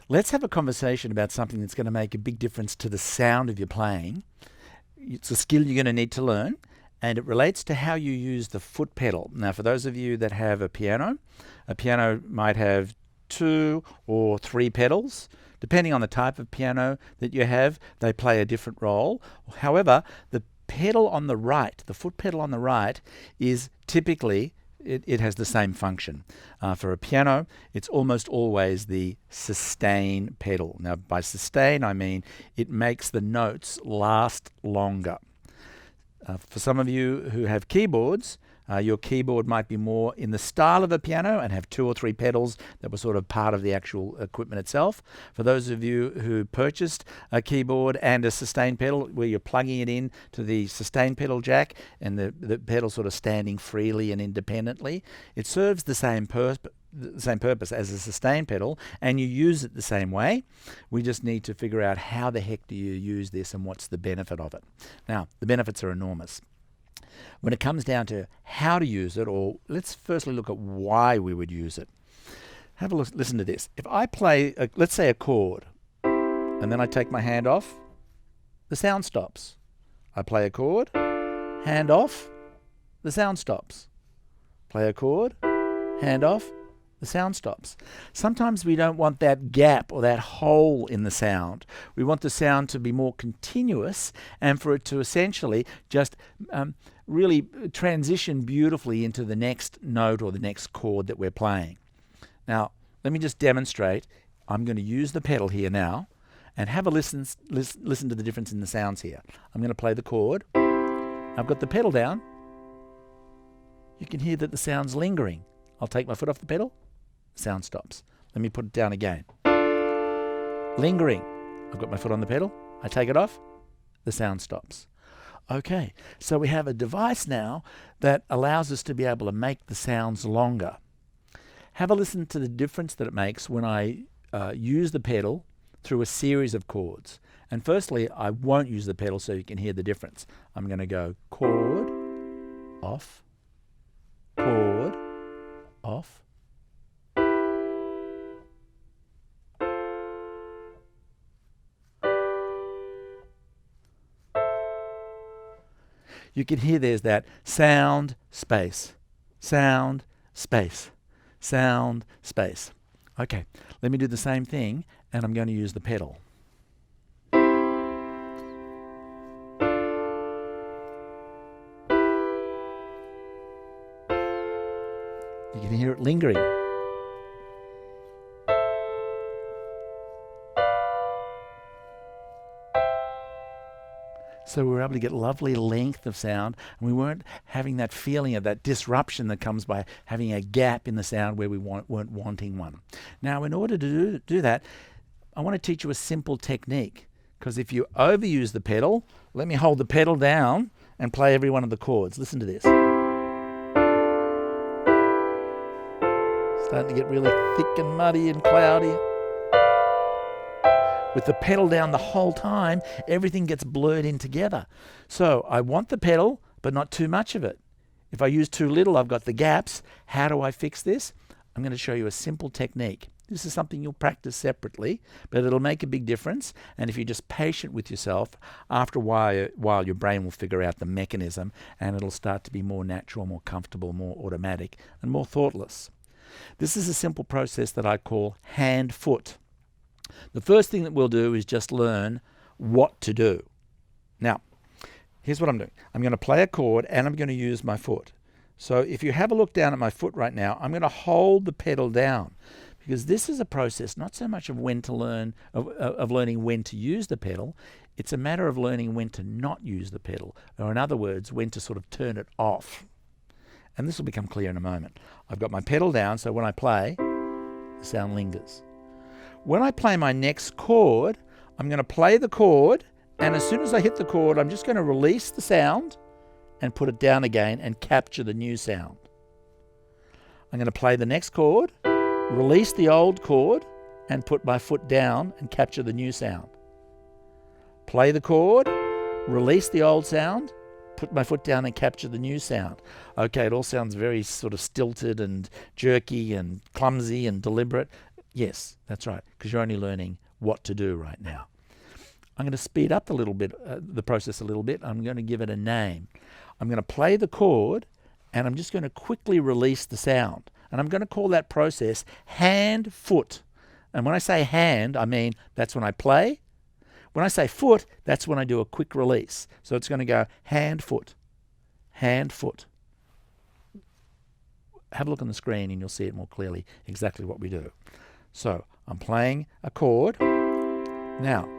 Let's have a conversation about something that's going to make a big difference to the sound of your playing. It's a skill you're going to need to learn, and it relates to how you use the foot pedal. Now, for those of you that have a piano might have 2 or 3 pedals. Depending on the type of piano that you have, they play a different role. However, the pedal on the right, the foot pedal on the right, is typically it has the same function. For a piano, it's almost always the sustain pedal. Now, by sustain, I mean it makes the notes last longer. For some of you who have keyboards, your keyboard might be more in the style of a piano and have 2 or 3 pedals that were sort of part of the actual equipment itself. For those of you who purchased a keyboard and a sustain pedal where you're plugging it in to the sustain pedal jack and the pedal sort of standing freely and independently, it serves the same purpose as a sustain pedal, and you use it the same way. We just need to figure out how the heck do you use this and what's the benefit of it. Now, the benefits are enormous. When it comes down to how to use it, or let's firstly look at why we would use it. Have a listen to this. If I play, let's say, a chord, and then I take my hand off, the sound stops. I play a chord, hand off, the sound stops. Play a chord, hand off, the sound stops. Sometimes we don't want that gap or that hole in the sound. We want the sound to be more continuous and for it to essentially just really transition beautifully into the next note or the next chord that we're playing. Now, let me just demonstrate. I'm going to use the pedal here now and have a listen to the difference in the sounds here. I'm going to play the chord. I've got the pedal down. You can hear that the sound's lingering. I'll take my foot off the pedal. Sound stops. Let me put it down again. Lingering. I've got my foot on the pedal. I take it off. The sound stops. Okay, so we have a device now that allows us to be able to make the sounds longer. Have a listen to the difference that it makes when I use the pedal through a series of chords. And firstly, I won't use the pedal so you can hear the difference. I'm going to go chord, off, chord, off. You can hear there's that sound, space, sound, space, sound, space. Okay, let me do the same thing, and I'm going to use the pedal. You can hear it lingering. So we were able to get lovely length of sound, and we weren't having that feeling of that disruption that comes by having a gap in the sound where we weren't wanting one. Now, in order to do that, I want to teach you a simple technique, because if you overuse the pedal, let me hold the pedal down and play every one of the chords. Listen to this. Starting to get really thick and muddy and cloudy. With the pedal down the whole time, everything gets blurred in together. So I want the pedal, but not too much of it. If I use too little, I've got the gaps. How do I fix this? I'm going to show you a simple technique. This is something you'll practice separately, but it'll make a big difference. And if you're just patient with yourself, after a while your brain will figure out the mechanism, and it'll start to be more natural, more comfortable, more automatic, and more thoughtless. This is a simple process that I call hand-foot. The first thing that we'll do is just learn what to do. Now, here's what I'm doing. I'm going to play a chord and I'm going to use my foot. So if you have a look down at my foot right now, I'm going to hold the pedal down, because this is a process not so much of when to learn, of learning when to use the pedal. It's a matter of learning when to not use the pedal, or in other words, when to sort of turn it off. And this will become clear in a moment. I've got my pedal down, so when I play, the sound lingers. When I play my next chord, I'm going to play the chord, and as soon as I hit the chord, I'm just going to release the sound and put it down again and capture the new sound. I'm going to play the next chord, release the old chord, and put my foot down and capture the new sound. Play the chord, release the old sound, put my foot down and capture the new sound. Okay, it all sounds very sort of stilted and jerky and clumsy and deliberate. Yes, that's right, because you're only learning what to do right now. I'm going to speed up the process a little bit. I'm going to give it a name. I'm going to play the chord, and I'm just going to quickly release the sound. And I'm going to call that process hand, foot. And when I say hand, I mean that's when I play. When I say foot, that's when I do a quick release. So it's going to go hand, foot, hand, foot. Have a look on the screen and you'll see it more clearly exactly what we do. So I'm playing a chord. Now,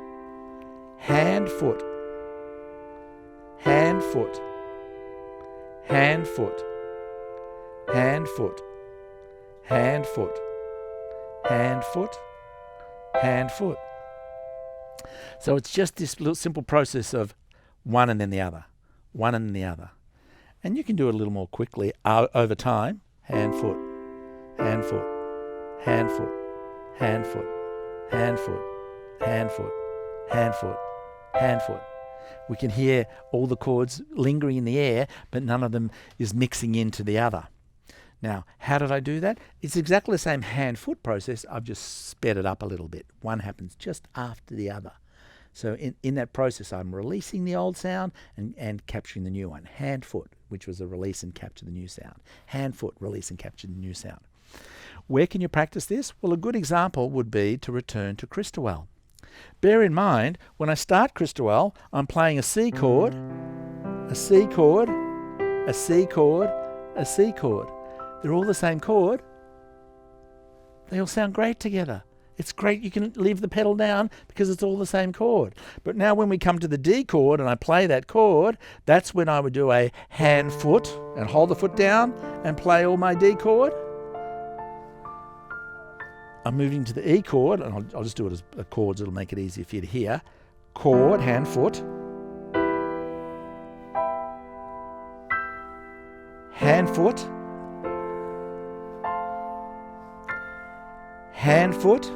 hand, foot, hand, foot, hand, foot, hand, foot, hand, foot, hand, foot, hand, foot. So it's just this little simple process of one and then the other, one and then the other. And you can do it a little more quickly over time. Hand, foot, hand, foot, hand, foot, hand, foot, hand, foot, hand, foot, hand, foot, hand, foot. We can hear all the chords lingering in the air, but none of them is mixing into the other. Now, how did I do that? It's exactly the same hand-foot process. I've just sped it up a little bit. One happens just after the other. So in that process, I'm releasing the old sound and capturing the new one. Hand-foot, which was a release and capture the new sound. Hand-foot, release and capture the new sound. Where can you practice this? Well, a good example would be to return to Christowell. Bear in mind, when I start Christowell, I'm playing a C chord, a C chord, a C chord, a C chord. They're all the same chord. They all sound great together. It's great you can leave the pedal down because it's all the same chord. But now when we come to the D chord and I play that chord, that's when I would do a hand foot and hold the foot down and play all my D chord. I'm moving to the E chord, and I'll just do it as chords. It'll make it easier for you to hear. Chord, hand, foot. Hand, foot. Hand, foot.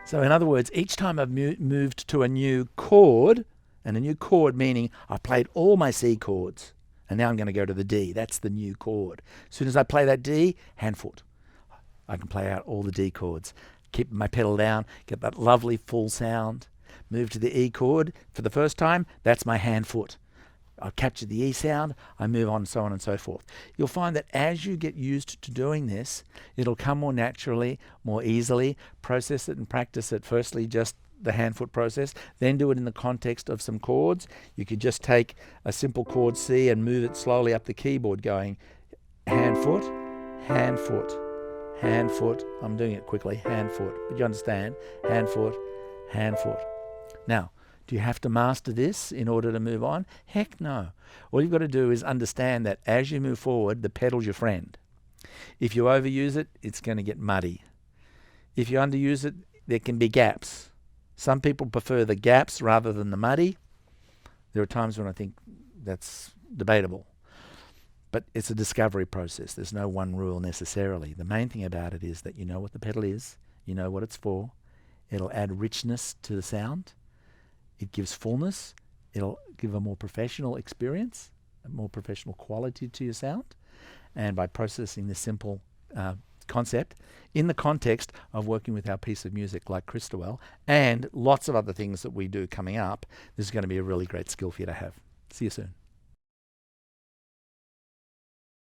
So in other words, each time I've moved to a new chord, and a new chord meaning I've played all my C chords, and now I'm going to go to the D. That's the new chord. As soon as I play that D, hand, foot. I can play out all the D chords. Keep my pedal down, get that lovely full sound. Move to the E chord for the first time, that's my hand, foot. I capture the E sound, I move on, so on and so forth. You'll find that as you get used to doing this, it'll come more naturally, more easily. Process it and practice it. Firstly, just the hand-foot process, then do it in the context of some chords. You could just take a simple chord C and move it slowly up the keyboard going hand-foot, hand-foot, hand-foot. I'm doing it quickly, hand-foot, but you understand, hand-foot, hand-foot. Now, do you have to master this in order to move on? Heck no. All you've got to do is understand that as you move forward, the pedal's your friend. If you overuse it, it's going to get muddy. If you underuse it, there can be gaps. Some people prefer the gaps rather than the muddy. There are times when I think that's debatable. But it's a discovery process. There's no one rule necessarily. The main thing about it is that you know what the pedal is, you know what it's for. It'll add richness to the sound. It gives fullness. It'll give a more professional experience, a more professional quality to your sound. And by processing this simple concept in the context of working with our piece of music like Christowell and lots of other things that we do coming up, this is going to be a really great skill for you to have. See you soon.